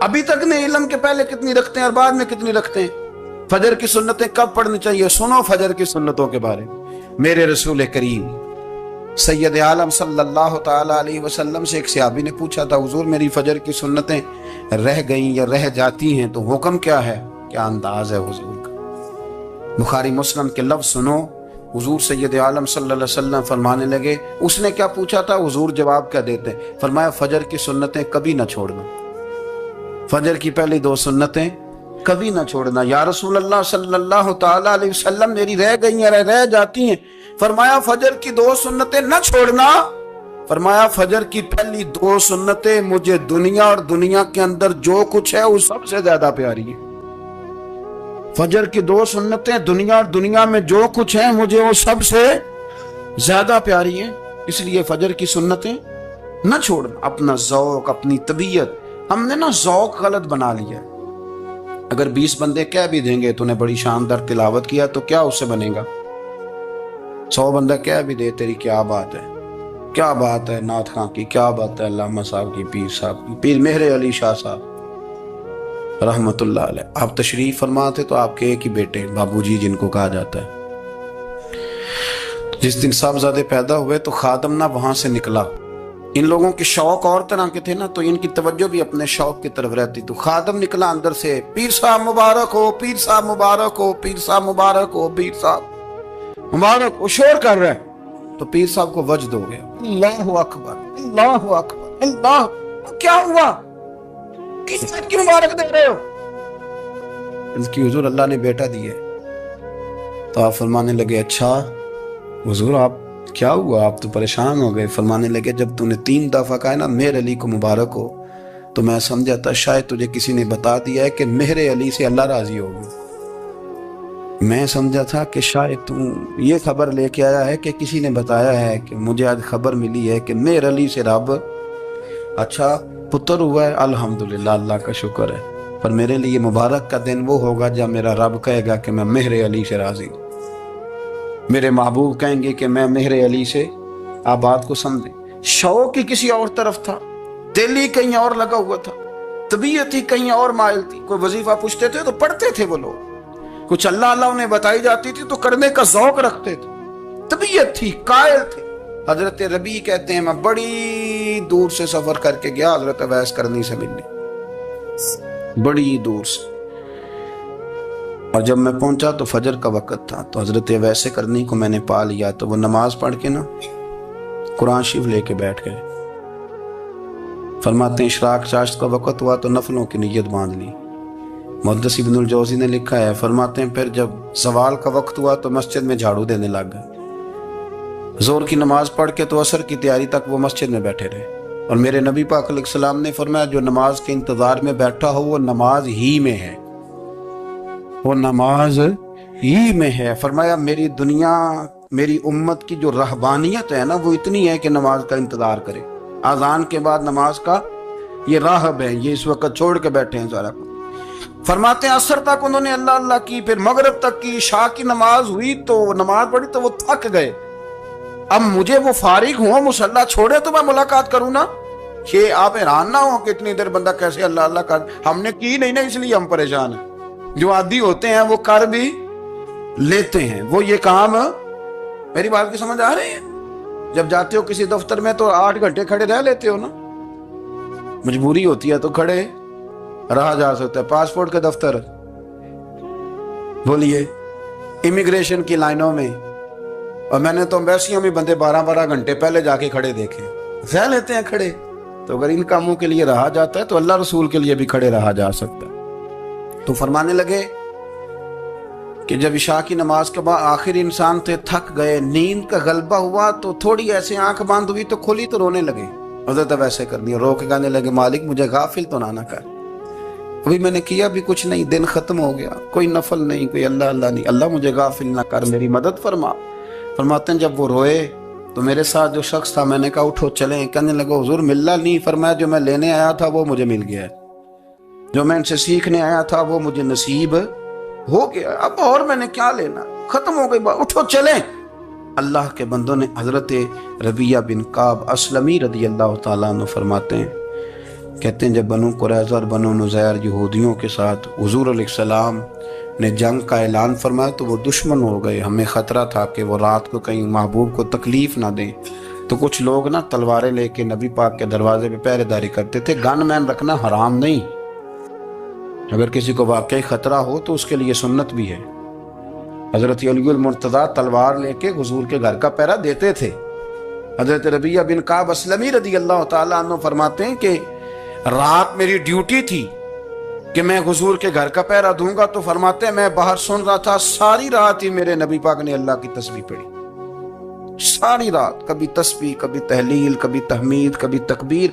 ابھی تک نے علم کے پہلے کتنی رکھتے ہیں اور بعد میں کتنی رکھتے ہیں. فجر کی سنتیں کب پڑھنی چاہیے؟ سنو فجر کی سنتوں کے بارے میں. میرے رسول کریم سید عالم صلی اللہ تعالی علیہ وسلم سے ایک صحابی نے پوچھا تھا، حضور میری فجر کی سنتیں رہ گئیں یا رہ جاتی ہیں تو حکم کیا ہے؟ کیا انداز ہے حضور کا. بخاری مسلم کے لفظ سنو. حضور سید عالم صلی اللہ علیہ وسلم فرمانے لگے، اس نے کیا پوچھا تھا؟ حضور جواب کیا دیتے؟ فرمایا فجر کی سنتیں کبھی نہ چھوڑنا. فجر کی پہلی 2 سنتیں کبھی نہ چھوڑنا. یا رسول اللہ صلی اللہ تعالی علیہ وسلم میری رہ گئی ہیں، رہ جاتی ہیں. فرمایا فجر کی 2 سنتیں نہ چھوڑنا. فرمایا فجر کی پہلی 2 سنتیں مجھے دنیا اور دنیا کے اندر جو کچھ ہے وہ سب سے زیادہ پیاری ہے. فجر کی 2 سنتیں دنیا اور دنیا میں جو کچھ ہیں مجھے وہ سب سے زیادہ پیاری ہیں. اس لیے فجر کی سنتیں نہ چھوڑنا. اپنا ذوق، اپنی طبیعت، ہم نے نا ذوق غلط بنا لیا. اگر 20 بندے کہہ بھی دیں گے تو نے بڑی شاندار تلاوت کیا تو کیا اس سے بنے گا؟ 100 بندہ کہہ بھی دے تیری کیا بات ہے، کیا بات ہے نعت خاں کی، کیا بات ہے علامہ صاحب کی، پیر صاحب کی، پیر مہر علی شاہ صاحب رحمت اللہ علیہ. آپ تشریف فرما تھے تو آپ کے ایک ہی بیٹے بابو جی جن کو کہا جاتا ہے، جس دن صاحبزادے پیدا ہوئے تو خادم نہ وہاں سے نکلا. ان لوگوں کے شوق اور طرح کے تھے نا، تو ان کی توجہ بھی اپنے شوق کی طرف رہتی. تو خادم نکلا اندر سے، پیر صاحب مبارک ہو، پیر صاحب مبارک ہو، پیر صاحب مبارک ہو، پیر صاحب مبارک ہو. شور کر رہے ہیں تو پیر صاحب کو وجد ہو گیا. اللہ اکبر، اللہ اکبر، اللہ. کیا ہوا؟ کس بات کی مبارک دے رہے ہو؟ اس کی حضور اللہ نے بیٹا دی ہے. تو آپ فرمانے لگے اچھا حضور آپ کیا ہوا؟ آپ تو پریشان ہو گئے. فرمانے لگے جب تو نے 3 دفعہ کہا نا مہر علی کو مبارک ہو تو میں سمجھا تھا شاید تجھے کسی نے بتا دیا ہے کہ مہر علی سے اللہ راضی ہوگی. میں سمجھا تھا کہ شاید تو یہ خبر لے کے آیا ہے کہ کسی نے بتایا ہے کہ مجھے آج خبر ملی ہے کہ مہر علی سے رب اچھا پتر ہوا ہے. الحمدللہ، اللہ کا شکر ہے. پر میرے لیے مبارک کا دن وہ ہوگا جب میرا رب کہے گا کہ میں مہر علی سے راضی ہوں. میرے محبوب کہیں گے کہ میں مہر علی سے. آپ بات کو سمجھیں. شوق ہی کسی اور طرف تھا، دل ہی کہیں اور لگا ہوا تھا، طبیعت ہی کہیں اور مائل تھی. کوئی وظیفہ پوچھتے تھے تو پڑھتے تھے وہ لوگ، کچھ اللہ اللہ انہیں بتائی جاتی تھی تو کرنے کا ذوق رکھتے تھے. طبیعت تھی، قائل تھے. حضرت ربیع کہتے ہیں میں بڑی دور سے سفر کر کے گیا حضرت اویس کرنی سے ملنے، بڑی دور سے. اور جب میں پہنچا تو فجر کا وقت تھا. تو حضرت اویس کرنی کو میں نے پا لیا تو وہ نماز پڑھ کے نا قرآن شریف لے کے بیٹھ گئے. فرماتے ہیں اشراق چاشت کا وقت ہوا تو نفلوں کی نیت باندھ لی. محدث ابن الجوزی نے لکھا ہے، فرماتے ہیں پھر جب زوال کا وقت ہوا تو مسجد میں جھاڑو دینے لگ گئے. زور کی نماز پڑھ کے تو عصر کی تیاری تک وہ مسجد میں بیٹھے رہے. اور میرے نبی پاک علیہ السلام نے فرمایا جو نماز کے انتظار میں بیٹھا ہو وہ نماز ہی میں ہے، وہ نماز ہی میں ہے. فرمایا میری دنیا، میری امت کی جو رہبانیت ہے نا وہ اتنی ہے کہ نماز کا انتظار کرے. اذان کے بعد نماز کا یہ راہب ہے، یہ اس وقت چھوڑ کے بیٹھے ہیں سارا کچھ. فرماتے ہیں عصر تک انہوں نے اللہ اللہ کی، پھر مغرب تک کی. عشاء کی نماز ہوئی تو نماز پڑھی تو وہ تھک گئے. اب مجھے وہ فارغ ہوں، مصلی چھوڑے تو میں ملاقات کروں نا. کہ آپ حیران نہ ہو کہ اتنی دیر بندہ کیسے اللہ اللہ کر. ہم نے کی نہیں نا اس لیے ہم پریشان ہیں. جو عادی ہوتے ہیں وہ کر بھی لیتے ہیں. وہ یہ کام، میری بات کی سمجھ آ رہی ہے؟ جب جاتے ہو کسی دفتر میں تو 8 گھنٹے کھڑے رہ لیتے ہو نا، مجبوری ہوتی ہے تو کھڑے رہا جا سکتا ہے. پاسپورٹ کے دفتر بولیے، امیگریشن کی لائنوں میں، اور میں نے تو ایمبیسیوں میں بندے 12 گھنٹے پہلے جا کے کھڑے دیکھے. رہ لیتے ہیں کھڑے. تو اگر ان کاموں کے لیے رہا جاتا ہے تو اللہ رسول کے لیے بھی کھڑے رہا جا سکتا ہے. تو فرمانے لگے کہ جب عشاء کی نماز کے بعد آخر انسان تھے، تھک گئے، نیند کا غلبہ ہوا تو تھوڑی ایسے آنکھ بند ہوئی تو کھلی تو رونے لگے. حضرت ویسے کرنی رو کے کہنے لگے مالک مجھے غافل تو نہ کر، ابھی میں نے کیا بھی کچھ نہیں، دن ختم ہو گیا، کوئی نفل نہیں، کوئی اللہ اللہ نہیں، اللہ مجھے غافل نہ کر، میری مدد فرما. فرماتے ہیں جب وہ روئے تو میرے ساتھ جو شخص تھا میں نے کہا اٹھو چلیں. کہنے لگا حضور ملنا نہیں. فرمایا جو میں لینے آیا تھا وہ مجھے مل گیا ہے، جو میں ان سے سیکھنے آیا تھا وہ مجھے نصیب ہو گیا، اب اور میں نے کیا لینا، ختم ہو گئی بات، اٹھو چلیں. اللہ کے بندوں نے حضرت ربیہ بن کعب اسلمی رضی اللہ تعالیٰ عنہ فرماتے ہیں کہتے ہیں جب بنو قریظہ اور بنو نذیر یہودیوں کے ساتھ حضور علیہ السلام نے جنگ کا اعلان فرمایا تو وہ دشمن ہو گئے. ہمیں خطرہ تھا کہ وہ رات کو کہیں محبوب کو تکلیف نہ دیں، تو کچھ لوگ نا تلواریں لے کے نبی پاک کے دروازے پہ پہرے داری کرتے تھے. گن مین رکھنا حرام نہیں، اگر کسی کو واقعی خطرہ ہو تو اس کے لیے سنت بھی ہے. حضرت علی المرتضیٰ تلوار لے کے حضور کے گھر کا پہرا دیتے تھے. حضرت ربیعہ بن کعب اسلمی رضی اللہ تعالیٰ عنہ فرماتے ہیں کہ رات میری ڈیوٹی تھی کہ میں حضور کے گھر کا پہرا دوں گا، تو فرماتے ہیں میں باہر سن رہا تھا، ساری رات ہی میرے نبی پاک نے اللہ کی تسبیح پڑھی. ساری رات، کبھی تسبیح، کبھی تحلیل، کبھی تحمید، کبھی تکبیر،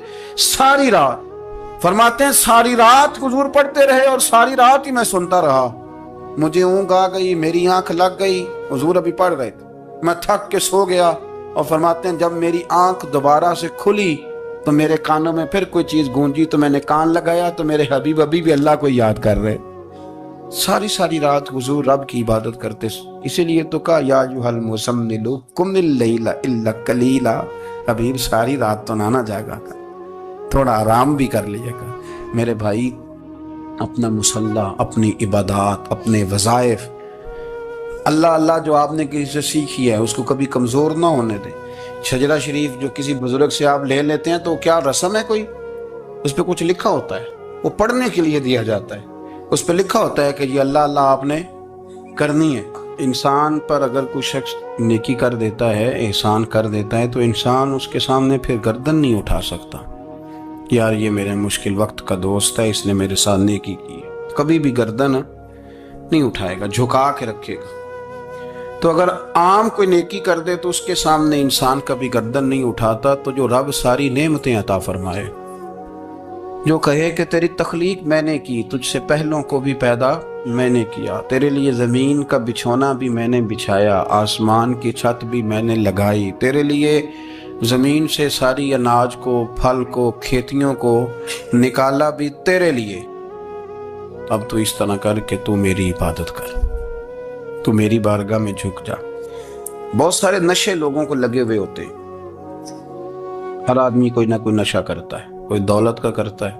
ساری رات. فرماتے ہیں ساری رات حضور پڑھتے رہے اور ساری رات ہی میں سنتا رہا. مجھے اونگ آ گئی، میری آنکھ لگ گئی، حضور ابھی پڑھ رہے تھے، میں تھک کے سو گیا. اور فرماتے ہیں جب میری آنکھ دوبارہ سے کھلی تو میرے کانوں میں پھر کوئی چیز گونجی، تو میں نے کان لگایا تو میرے حبیب ابھی بھی اللہ کو یاد کر رہے. ساری رات حضور رب کی عبادت کرتے. اسی لیے تو کہا یا ایھا المزمل قم اللیل الا قلیلا، حبیب ساری رات تو نہ جاگا کر، تھوڑا آرام بھی کر لیا کر. میرے بھائی اپنا مصلی، اپنی عبادات، اپنے وظائف، اللہ اللہ جو آپ نے کسی سے سیکھی ہے اس کو کبھی کمزور نہ ہونے دیں. شجرہ شریف جو کسی بزرگ سے آپ لے لیتے ہیں تو کیا رسم ہے کوئی؟ اس پہ کچھ لکھا ہوتا ہے، وہ پڑھنے کے لیے دیا جاتا ہے. اس پہ لکھا ہوتا ہے کہ یہ اللہ اللہ آپ نے کرنی ہے. انسان پر اگر کوئی شخص نیکی کر دیتا ہے، احسان کر دیتا ہے، تو انسان اس کے سامنے پھر گردن نہیں اٹھا سکتا. یار یہ میرے مشکل وقت کا دوست ہے، اس نے میرے ساتھ نیکی کی ہے، کبھی بھی گردن نہیں اٹھائے گا، جھکا کے رکھے گا. تو اگر عام کوئی نیکی کر دے تو اس کے سامنے انسان کبھی گردن نہیں اٹھاتا. تو جو رب ساری نعمتیں عطا فرمائے، جو کہے کہ تیری تخلیق میں نے کی، تجھ سے پہلوں کو بھی پیدا میں نے کیا، تیرے لیے زمین کا بچھونا بھی میں نے بچھایا، آسمان کی چھت بھی میں نے لگائی، تیرے لیے زمین سے ساری اناج کو، پھل کو، کھیتیوں کو نکالا بھی تیرے لیے. اب تو اس طرح کر کہ تو میری عبادت کر، تو میری بارگاہ میں جھک جا. بہت سارے نشے لوگوں کو لگے ہوئے ہوتے ہیں. ہر آدمی کوئی نہ کوئی نشہ کرتا ہے. کوئی دولت کا کرتا ہے،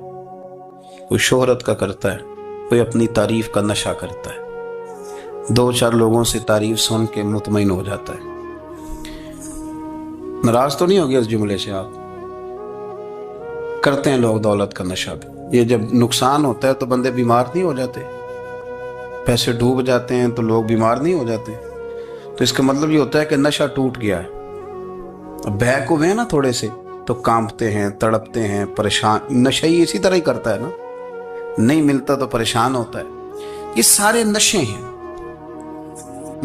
کوئی شہرت کا کرتا ہے، کوئی اپنی تعریف کا نشہ کرتا ہے. دو چار لوگوں سے تعریف سن کے مطمئن ہو جاتا ہے. ناراض تو نہیں ہو گیا اس جملے سے؟ آپ کرتے ہیں لوگ دولت کا نشہ بھی. یہ جب نقصان ہوتا ہے تو بندے بیمار نہیں ہو جاتے؟ پیسے ڈوب جاتے ہیں تو لوگ بیمار نہیں ہو جاتے؟ تو اس کا مطلب یہ ہوتا ہے کہ نشہ ٹوٹ گیا ہے. اب بہک ہوئے ہیں نا تھوڑے سے تو کانپتے ہیں، تڑپتے ہیں، پریشان. نشہ ہی اسی طرح ہی کرتا ہے نا، نہیں ملتا تو پریشان ہوتا ہے. یہ سارے نشے ہیں،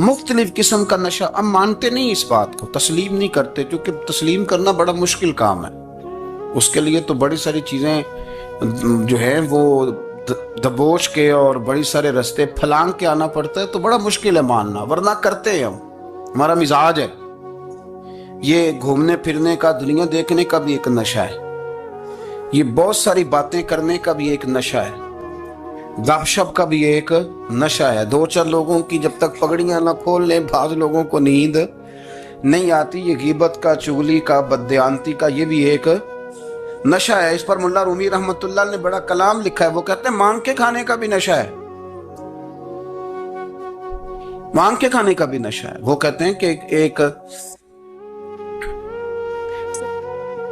مختلف قسم کا نشہ. اب مانتے نہیں اس بات کو، تسلیم نہیں کرتے، کیونکہ تسلیم کرنا بڑا مشکل کام ہے. اس کے لیے تو بڑی ساری چیزیں جو ہیں وہ دبوچ کے اور بڑی سارے رستے پھلانگ کے آنا پڑتا ہے. تو بڑا مشکل ہے ماننا، ورنہ کرتے ہیں ہم. ہمارا مزاج ہے. یہ گھومنے پھرنے کا، دنیا دیکھنے کا بھی ایک نشہ ہے. یہ بہت ساری باتیں کرنے کا بھی ایک نشہ ہے. گپ شپ کا بھی ایک نشہ ہے. دو چار لوگوں کی جب تک پگڑیاں نہ کھول لیں، بعض لوگوں کو نیند نہیں آتی. یہ غیبت کا، چغلی کا، بددیانتی کا، یہ بھی ایک نشہ ہے. اس پر ملا رومی رحمت اللہ نے بڑا کلام لکھا ہے. وہ کہتے ہیں مانگ کے کھانے کا بھی نشہ ہے. مانگ کے کھانے کا بھی نشہ ہے. وہ کہتے ہیں کہ ایک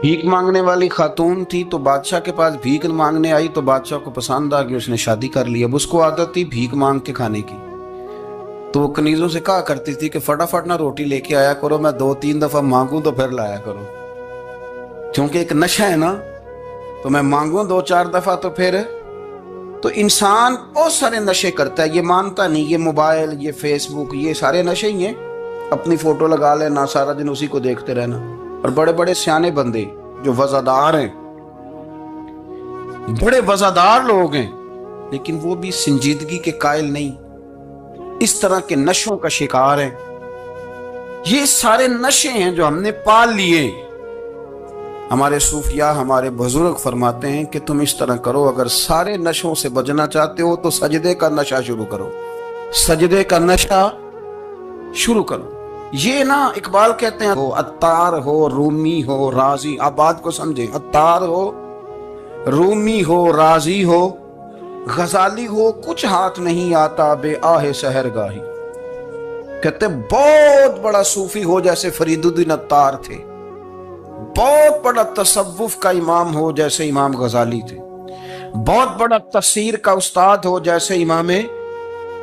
بھیک مانگنے والی خاتون تھی تو بادشاہ کے پاس بھیک مانگنے آئی تو بادشاہ کو پسند آ گئی، اس نے شادی کر لی. اب اس کو عادت تھی بھیک مانگ کے کھانے کی، تو وہ کنیزوں سے کہا کرتی تھی کہ فٹافٹ نہ روٹی لے کے آیا کرو، میں 2-3 دفعہ مانگوں تو پھر لایا کرو. کیونکہ ایک نشہ ہے نا، تو میں مانگوں 2-4 دفعہ تو پھر. تو انسان بہت سارے نشے کرتا ہے، یہ مانتا نہیں. یہ موبائل، یہ فیس بک، یہ سارے نشے ہی ہیں. اپنی فوٹو لگا لینا، سارا دن اسی کو دیکھتے رہنا. اور بڑے بڑے سیانے بندے جو وزادار ہیں، بڑے وزادار لوگ ہیں، لیکن وہ بھی سنجیدگی کے قائل نہیں، اس طرح کے نشوں کا شکار ہیں. یہ سارے نشے ہیں جو ہم نے پال لیے. ہمارے صوفیاء، ہمارے بزرگ فرماتے ہیں کہ تم اس طرح کرو، اگر سارے نشوں سے بچنا چاہتے ہو تو سجدے کا نشہ شروع کرو. سجدے کا نشہ شروع کرو. یہ نا اقبال کہتے ہیں، عطار ہو، رومی ہو، رازی. آپ بات کو سمجھیں، عطار ہو، رومی ہو راضی ہو غزالی ہو کچھ ہاتھ نہیں آتا بے آہ سحر گاہی. کہتے بہت بڑا صوفی ہو جیسے فرید الدین عطار تھے، بہت بڑا تصوف کا امام ہو جیسے امام غزالی تھے، بہت بڑا تفسیر کا استاد ہو جیسے امام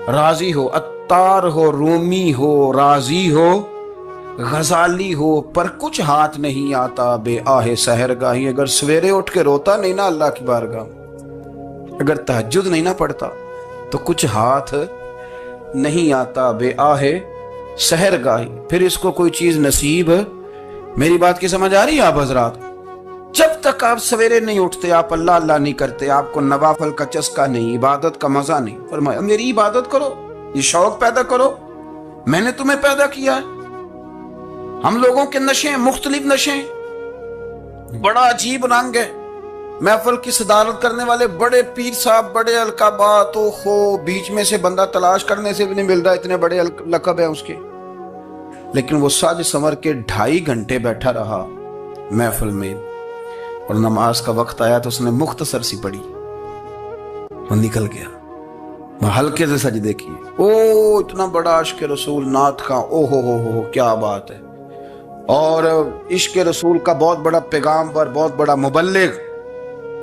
رازی ہو، عطار ہو رومی ہو رازی ہو غزالی ہو، پر کچھ ہاتھ نہیں آتا بے آہ سحر گاہی. اگر سویرے اٹھ کے روتا نہیں نا اللہ کی بارگاہ، اگر تہجد نہیں نہ پڑھتا تو کچھ ہاتھ نہیں آتا بے آہ سحر گاہی. پھر اس کو کوئی چیز نصیب. میری بات کی سمجھ آ رہی ہے آپ حضرات؟ جب تک آپ سویرے نہیں اٹھتے، آپ اللہ اللہ نہیں کرتے، آپ کو نوافل کا چسکا نہیں، عبادت کا مزہ نہیں، فرمایا میری عبادت کرو، یہ شوق پیدا کرو، میں نے تمہیں پیدا کیا ہے. ہم لوگوں کے نشے مختلف نشے، بڑا عجیب رنگ ہے. محفل کی صدارت کرنے والے بڑے پیر صاحب، بڑے القابات، بیچ میں سے بندہ تلاش کرنے سے بھی نہیں مل رہا، اتنے بڑے لقب ہیں اس کے. لیکن وہ سج سنور کے 2.5 گھنٹے بیٹھا رہا محفل میں، اور نماز کا وقت آیا تو اس نے مختصر سی پڑھی، وہ نکل گیا. وہ ہلکے سے سجدے کیے. اتنا بڑا عشق رسول نعت کا، ہو کیا بات ہے. اور عشق رسول کا بہت بڑا پیغام پر، بہت بڑا مبلغ،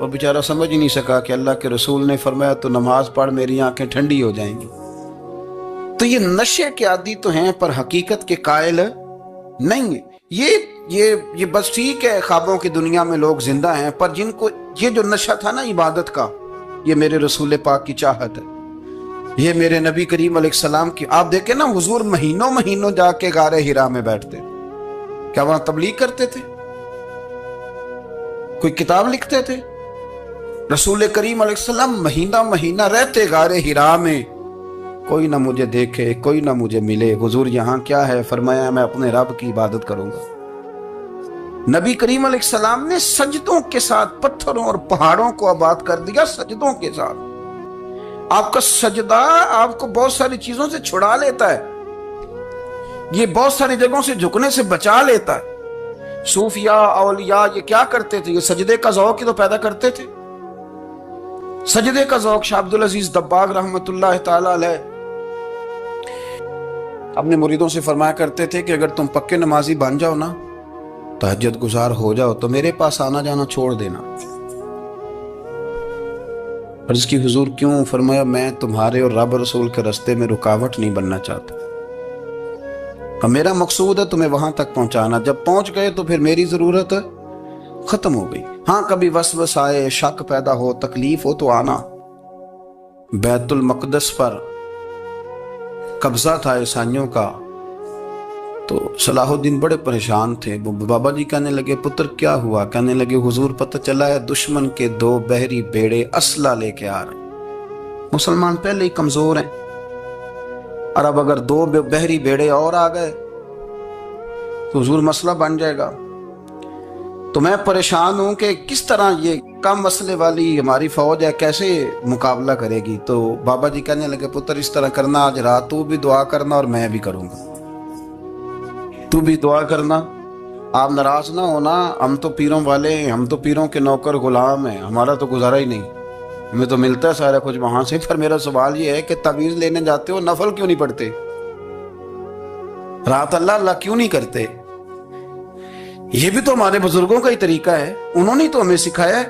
اور بیچارہ سمجھ ہی نہیں سکا کہ اللہ کے رسول نے فرمایا تو نماز پڑھ میری آنکھیں ٹھنڈی ہو جائیں گی. تو یہ نشے کے عادی تو ہیں پر حقیقت کے قائل نہیں. یہ بس ٹھیک ہے خوابوں کی دنیا میں لوگ زندہ ہیں، پر جن کو یہ جو نشہ تھا نا عبادت کا، یہ میرے رسول پاک کی چاہت ہے، یہ میرے نبی کریم علیہ السلام کی. آپ دیکھیں نا حضور مہینوں جا کے غار حرا میں بیٹھتے. کیا وہاں تبلیغ کرتے تھے؟ کوئی کتاب لکھتے تھے؟ رسول کریم علیہ السلام مہینہ رہتے غار حرا میں. کوئی نہ مجھے دیکھے، کوئی نہ مجھے ملے. حضور یہاں کیا ہے؟ فرمایا میں اپنے رب کی عبادت کروں گا. نبی کریم علیہ السلام نے سجدوں کے ساتھ پتھروں اور پہاڑوں کو آباد کر دیا، سجدوں کے ساتھ. آپ کا سجدہ آپ کو بہت ساری چیزوں سے چھڑا لیتا ہے، یہ بہت ساری جگہوں سے جھکنے سے بچا لیتا ہے. صوفیاء اولیاء یہ کیا کرتے تھے؟ یہ سجدے کا ذوق ہی تو پیدا کرتے تھے. سجدے کا ذوق. شاہ عبد العزیز دباغ رحمت اللہ تعالی علیہ اپنے مریدوں سے فرمایا کرتے تھے کہ اگر تم پکے نمازی بن جاؤ نا، تہجد گزار ہو جاؤ، تو میرے پاس آنا جانا چھوڑ دینا. عرض کی حضور کیوں؟ فرمایا میں تمہارے اور رب رسول کے راستے میں رکاوٹ نہیں بننا چاہتا، اور میرا مقصود ہے تمہیں وہاں تک پہنچانا. جب پہنچ گئے تو پھر میری ضرورت ختم ہو گئی. ہاں کبھی وسوس آئے، شک پیدا ہو، تکلیف ہو تو آنا. بیت المقدس پر قبضہ تھا عیسائیوں کا، تو صلاح الدین بڑے پریشان تھے. بابا جی کہنے لگے پتر کیا ہوا؟ کہنے لگے حضور پتہ چلا ہے دشمن کے 2 بحری بیڑے اسلحہ لے کے آ رہے ہیں. مسلمان پہلے ہی کمزور ہیں، اور اب اگر 2 بحری بیڑے اور آ گئے تو حضور مسئلہ بن جائے گا. تو میں پریشان ہوں کہ کس طرح یہ کم مسئلے والی ہماری فوج ہے کیسے مقابلہ کرے گی. تو بابا جی کہنے لگے پتر اس طرح کرنا، آج رات تو بھی دعا کرنا اور میں بھی کروں گا. تو بھی دعا کرنا، آپ ناراض نہ ہونا. ہم تو پیروں والے ہیں، ہم تو پیروں کے نوکر غلام ہیں، ہمارا تو گزارا ہی نہیں، ہمیں تو ملتا ہے سارا کچھ وہاں سے. پھر میرا سوال یہ ہے کہ تعویذ لینے جاتے ہو، نفل کیوں نہیں پڑھتے؟ رات اللہ اللہ کیوں نہیں کرتے؟ یہ بھی تو ہمارے بزرگوں کا ہی طریقہ ہے، انہوں نے تو ہمیں سکھایا ہے.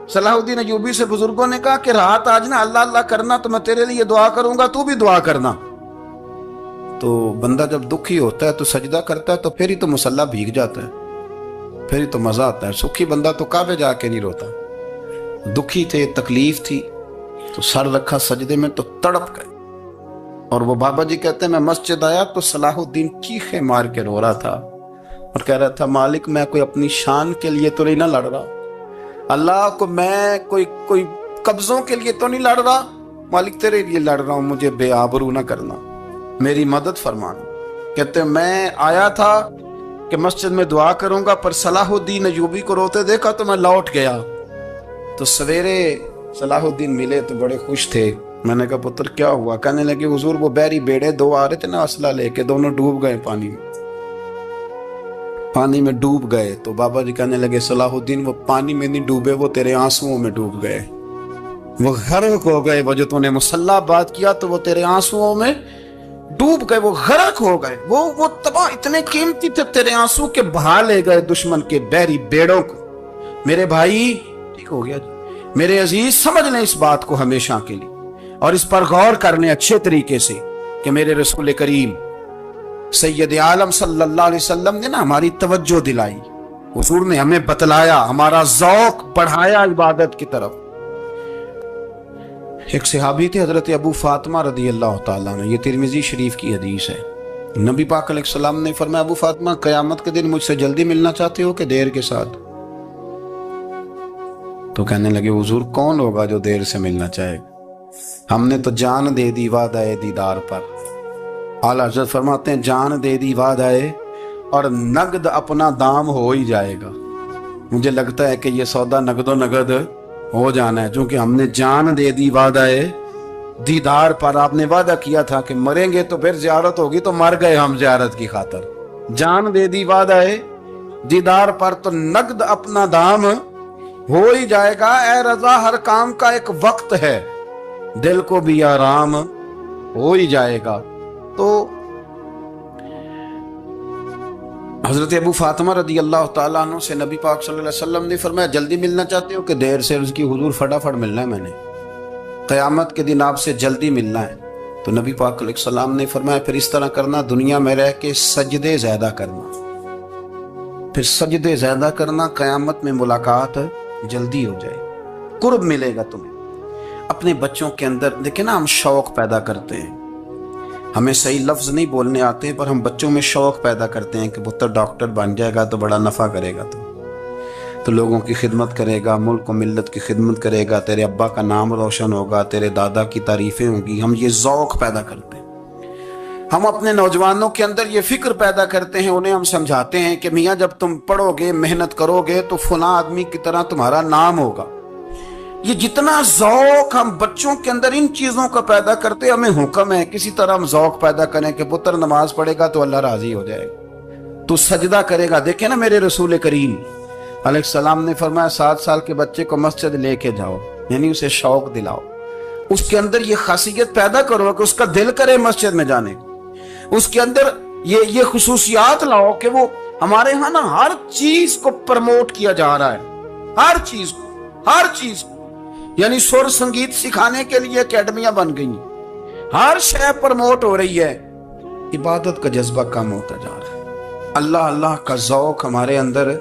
صلاح الدین ایوبی سے بزرگوں نے کہا کہ رات آج نا اللہ اللہ کرنا، تو میں تیرے لیے دعا کروں گا، تو بھی دعا کرنا. تو بندہ جب دکھی ہوتا ہے تو سجدہ کرتا ہے، تو پھر ہی تو مصلی بھیگ جاتا ہے، پھر ہی تو مزہ آتا ہے. سکھی بندہ تو کعبے جا کے نہیں روتا. دکھی تھے، تکلیف تھی، تو سر رکھا سجدے میں تو تڑپ گئے. اور وہ بابا جی کہتے ہیں میں مسجد آیا تو صلاح الدین چیخے مار کے رو رہا تھا اور کہہ رہا تھا مالک میں کوئی اپنی شان کے لیے تو نہیں نہ لڑ رہا، اللہ کو میں کوئی قبضوں کے لیے تو نہیں لڑ رہا، مالک تیرے لیے لڑ رہا ہوں، مجھے بے آبرو نہ کرنا، میری مدد فرمانا. کہتے ہیں میں آیا تھا کہ مسجد میں دعا کروں گا، پر صلاح الدین ایوبی کو روتے دیکھا تو میں لوٹ گیا. تو سویرے صلاح الدین ملے تو بڑے خوش تھے. میں نے کہا پتر کیا ہوا؟ کہنے لگے حضور وہ بحری بیڑے 2 آ رہے تھے نا اسلحہ لے کے، دونوں ڈوب گئے پانی میں. پانی میں ڈوب گئے تو بابا جی کہنے لگے صلاح الدین وہ پانی میں نہیں ڈوبے، وہ تیرے آنسوؤں میں ڈوب گئے، وہ غرق ہو گئے، وہ جو تو نے مسلح بات کیا تو وہ تیرے آنسوؤں میں ڈوب گئے، وہ غرق ہو گئے، وہ تباہ اتنے قیمتی تھے تیرے آنسو کے بہا لے گئے دشمن کے بحری بیڑوں کو۔ میرے بھائی ٹھیک ہو گیا جی، میرے عزیز سمجھ لیں اس بات کو ہمیشہ کے لیے، اور اس پر غور کر لیں اچھے طریقے سے کہ میرے رسول کریم سید عالم صلی اللہ علیہ وسلم نے نا ہماری توجہ دلائی، حضور نے ہمیں بتلایا، ہمارا ذوق بڑھایا عبادت کی طرف۔ ایک صحابی تھے حضرت ابو فاطمہ رضی اللہ تعالیٰ عنہ، یہ ترمذی شریف کی حدیث ہے۔ نبی پاک علیہ السلام نے فرمایا ابو فاطمہ قیامت کے دن مجھ سے جلدی ملنا چاہتے ہو کہ دیر کے ساتھ؟ تو کہنے لگے حضور کون ہوگا جو دیر سے ملنا چاہے گا، ہم نے تو جان دے دی وعدہ دیدار پر۔ اعلیٰ حضرت فرماتے ہیں جان دے دی وعدہ اور نقد اپنا دام ہو ہی جائے گا۔ مجھے لگتا ہے کہ یہ سودا نقد و نقد ہو جانا ہے، چونکہ ہم نے جان دے دی وعدہ دیدار پر۔ آپ نے وعدہ کیا تھا کہ مریں گے تو پھر زیارت ہوگی، تو مر گئے ہم زیارت کی خاطر۔ جان دے دی وعدہ دیدار پر تو نقد اپنا دام ہو ہی جائے گا۔ اے رضا ہر کام کا ایک وقت ہے، دل کو بھی آرام ہو ہی جائے گا۔ تو حضرت ابو فاطمہ رضی اللہ تعالیٰ عنہ سے نبی پاک صلی اللہ علیہ وسلم نے فرمایا جلدی ملنا چاہتے ہو کہ دیر سے؟ اس کی حضور فٹافٹ ملنا ہے، میں نے قیامت کے دن آپ سے جلدی ملنا ہے۔ تو نبی پاک علیہ السلام نے فرمایا پھر اس طرح کرنا، دنیا میں رہ کے سجدے زیادہ کرنا، پھر سجدے زیادہ کرنا، قیامت میں ملاقات جلدی ہو جائے، قرب ملے گا تمہیں۔ اپنے بچوں کے اندر دیکھیں نا، ہم شوق پیدا کرتے ہیں، ہمیں صحیح لفظ نہیں بولنے آتے پر ہم بچوں میں شوق پیدا کرتے ہیں کہ پتر ڈاکٹر بن جائے گا تو بڑا نفع کرے گا، تو لوگوں کی خدمت کرے گا، ملک و ملت کی خدمت کرے گا، تیرے ابا کا نام روشن ہوگا، تیرے دادا کی تعریفیں ہوں گی۔ ہم یہ ذوق پیدا کرتے ہیں، ہم اپنے نوجوانوں کے اندر یہ فکر پیدا کرتے ہیں، انہیں ہم سمجھاتے ہیں کہ میاں جب تم پڑھو گے، محنت کرو گے تو فلاں آدمی کی طرح تمہارا نام ہوگا۔ یہ جتنا ذوق ہم بچوں کے اندر ان چیزوں کا پیدا کرتے، ہمیں حکم ہے کسی طرح ہم ذوق پیدا کریں کہ پتر نماز پڑھے گا تو اللہ راضی ہو جائے گا، تو سجدہ کرے گا۔ دیکھیں نا میرے رسول کریم علیہ السلام نے فرمایا 7 سال کے بچے کو مسجد لے کے جاؤ، یعنی اسے شوق دلاؤ، اس کے اندر یہ خاصیت پیدا کرو کہ اس کا دل کرے مسجد میں جانے کو، اس کے اندر یہ خصوصیات لاؤ کہ وہ ہمارے ہاں نا ہر چیز کو پرموٹ کیا جا رہا ہے، ہر چیز کو، یعنی سر سنگیت سکھانے کے لیے اکیڈمیاں بن گئی ہیں، ہر شے پرموٹ ہو رہی ہے، عبادت کا جذبہ کم ہوتا جا رہا ہے، اللہ کا ذوق ہمارے اندر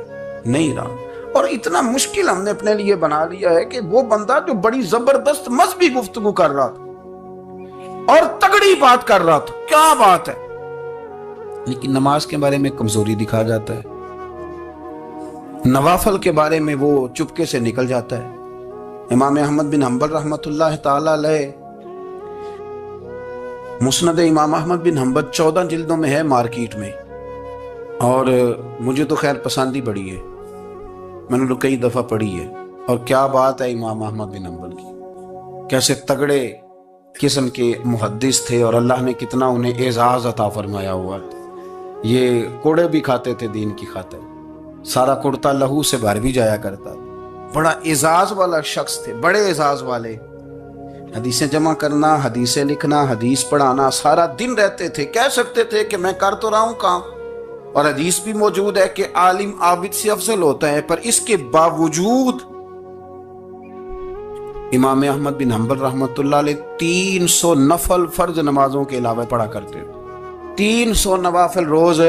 نہیں رہا۔ اور اتنا مشکل ہم نے اپنے لیے بنا لیا ہے کہ وہ بندہ جو بڑی زبردست مذہبی گفتگو کر رہا تھا اور تگڑی بات کر رہا تھا، کیا بات ہے، لیکن نماز کے بارے میں کمزوری دکھا جاتا ہے، نوافل کے بارے میں وہ چپکے سے نکل جاتا ہے۔ امام احمد بن حنبل رحمۃ اللہ تعالی علیہ، مسند امام احمد بن حنبل 14 جلدوں میں ہے مارکیٹ میں، اور مجھے تو خیر پسند ہی بڑی ہے، میں نے تو کئی دفعہ پڑھی ہے۔ اور کیا بات ہے امام احمد بن حنبل کی، کیسے تگڑے قسم کے محدث تھے اور اللہ نے کتنا انہیں اعزاز عطا فرمایا ہوا۔ یہ کوڑے بھی کھاتے تھے دین کی خاطر، سارا کرتا لہو سے بھر بھی جایا کرتا تھا، بڑا اعزاز والا شخص تھے، بڑے اعزاز والے، حدیثیں جمع کرنا، حدیثیں لکھنا، حدیث پڑھانا، سارا دن رہتے تھے۔ کہہ سکتے تھے کہ میں کر تو رہا ہوں کام، اور حدیث بھی موجود ہے کہ عالم عابد سے افضل ہوتا ہے، پر اس کے باوجود امام احمد بن حنبل رحمۃ اللہ علیہ 300 نفل فرض نمازوں کے علاوہ پڑھا کرتے تھے، 300 نوافل روز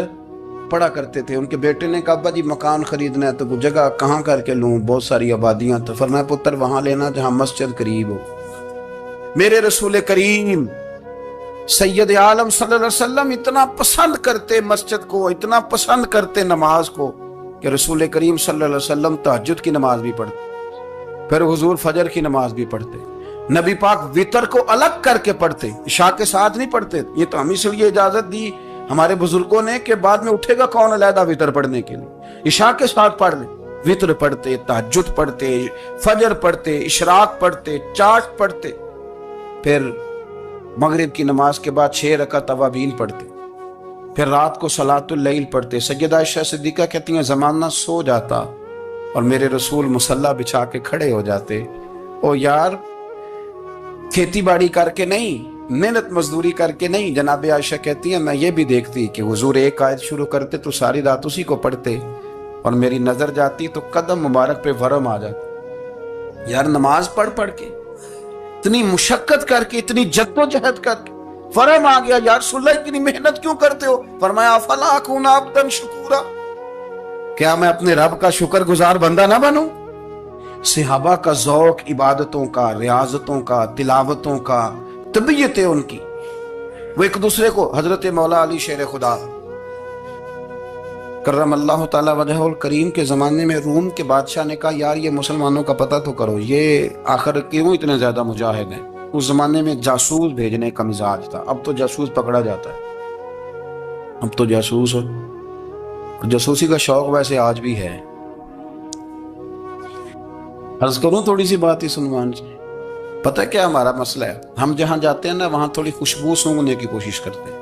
پڑھا کرتے تھے۔ ان کے بیٹے نے کہا ابا جی مکان خریدنا ہے تو وہ جگہ کہاں کر کے لوں، بہت ساری آبادیاں، تو فرمایا پتر وہاں لینا جہاں مسجد قریب ہو۔ میرے رسول کریم سید عالم صلی اللہ علیہ وسلم اتنا پسند کرتے مسجد کو، اتنا پسند کرتے نماز کو کہ رسول کریم صلی اللہ علیہ وسلم تہجد کی نماز بھی پڑھتے، پھر حضور فجر کی نماز بھی پڑھتے، نبی پاک وتر کو الگ کر کے پڑھتے، عشاء کے ساتھ نہیں پڑھتے۔ یہ تو ہم اس لیے اجازت دی ہمارے بزرگوں نے کہ بعد میں اٹھے گا کون علیحدہ وتر پڑھنے کے لیے، عشاء کے ساتھ پڑھ لیں۔ وتر پڑھتے، تہجد پڑھتے، فجر پڑھتے، اشراق پڑھتے، چاش پڑھتے، پھر مغرب کی نماز کے بعد 6 رکعت اوابین پڑھتے، پھر رات کو صلاۃ اللیل پڑھتے. سیدہ عائشہ صدیقہ کہتی ہیں زمانہ سو جاتا اور میرے رسول مصلی بچھا کے کھڑے ہو جاتے. او یار کھیتی باڑی کر کے نہیں, محنت مزدوری کر کے نہیں. جناب عائشہ کہتی ہیں میں یہ بھی دیکھتی کہ حضور ایک آیت شروع کرتے تو ساری رات اسی کو پڑھتے, اور میری نظر جاتی تو قدم مبارک پہ ورم آ جاتا. یار نماز پڑھ پڑھ کے, اتنی مشقت کر کے, اتنی جد و جہد کر کے ورم آ گیا. یا رسول اللہ اتنی محنت کیوں کرتے ہو؟ فرمایا افلا اکون عبدا شکورا, کیا میں اپنے رب کا شکر گزار بندہ نہ بنوں؟ صحابہ کا ذوق عبادتوں کا, ریاضتوں کا, تلاوتوں کا, طبیعت ان کی, وہ ایک دوسرے کو. حضرت مولا علی شیر خدا کرم اللہ تعالی وجہ الکریم کے زمانے میں روم کے بادشاہ نے کہا یار یہ مسلمانوں کا پتہ تو کرو, یہ آخر کیوں اتنے زیادہ مجاہد ہیں. اس زمانے میں جاسوس بھیجنے کا مزاج تھا. اب تو جاسوس پکڑا جاتا ہے, اب تو جاسوسی کا شوق ویسے آج بھی ہے. عرض کروں تھوڑی سی بات اس عنوان سے. پتہ کیا ہمارا مسئلہ ہے؟ ہم جہاں جاتے ہیں نا وہاں تھوڑی خوشبو سونگنے کی کوشش کرتے ہیں.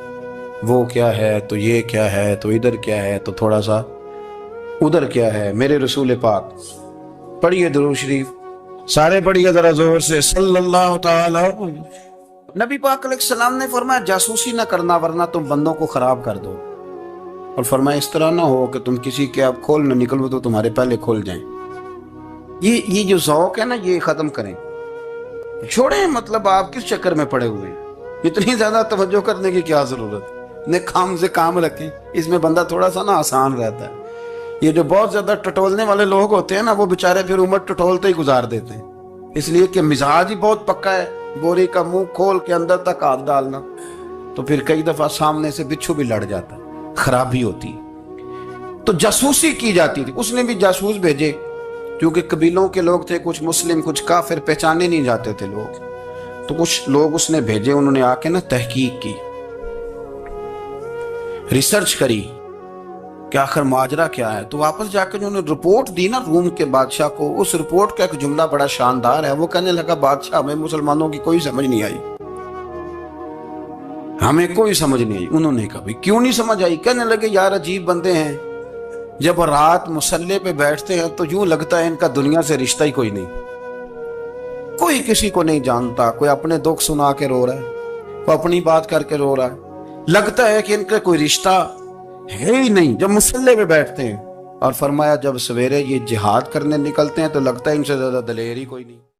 وہ کیا ہے تو یہ کیا ہے تو ادھر کیا ہے تو تھوڑا سا ادھر کیا ہے. میرے رسول پاک پڑھیے درود شریف, سارے پڑھیے ذرا زور سے, صلی اللہ تعالی. نبی پاک علیہ السلام نے فرمایا جاسوسی نہ کرنا ورنہ تم بندوں کو خراب کر دو, اور فرمایا اس طرح نہ ہو کہ تم کسی کے آپ کھول نہ نکلو تو تمہارے پہلے کھول جائیں. یہ جو ذوق ہے نا یہ ختم کریں, چھوڑیں. مطلب آپ کس چکر میں پڑے ہوئے ہیں؟ اتنی زیادہ توجہ کرنے کی کیا ضرورت ہے؟ نے کام سے کام رکھیں, اس میں بندہ تھوڑا سا نا آسان رہتا ہے. یہ جو بہت زیادہ ٹٹولنے والے لوگ ہوتے ہیں نا وہ بےچارے پھر عمر ٹٹولتے ہی گزار دیتے ہیں, اس لیے کہ مزاج ہی بہت پکا ہے. بوری کا منہ کھول کے اندر تک ہاتھ ڈالنا, تو پھر کئی دفعہ سامنے سے بچھو بھی لڑ جاتا ہے, خرابی ہوتی. تو جاسوسی کی جاتی تھی. اس نے بھی جاسوس بھیجے کیونکہ قبیلوں کے لوگ تھے, کچھ مسلم کچھ کافر, پہچانے نہیں جاتے تھے لوگ. تو کچھ لوگ اس نے بھیجے, انہوں نے آ کے نا تحقیق کی, ریسرچ کری کہ آخر ماجرا کیا ہے. تو واپس جا کے انہوں نے رپورٹ دی نا روم کے بادشاہ کو. اس رپورٹ کا ایک جملہ بڑا شاندار ہے. وہ کہنے لگا بادشاہ ہمیں مسلمانوں کی کوئی سمجھ نہیں آئی, ہمیں کوئی سمجھ نہیں آئی. انہوں نے کہا کیوں نہیں سمجھ آئی؟ کہنے لگے یار عجیب بندے ہیں, جب رات مصلے پہ بیٹھتے ہیں تو یوں لگتا ہے ان کا دنیا سے رشتہ ہی کوئی نہیں, کوئی کسی کو نہیں جانتا. کوئی اپنے دکھ سنا کے رو رہا ہے, کوئی اپنی بات کر کے رو رہا ہے. لگتا ہے کہ ان کا کوئی رشتہ ہے ہی نہیں جب مصلے پہ بیٹھتے ہیں. اور فرمایا جب سویرے یہ جہاد کرنے نکلتے ہیں تو لگتا ہے ان سے زیادہ دلیر ہی کوئی نہیں.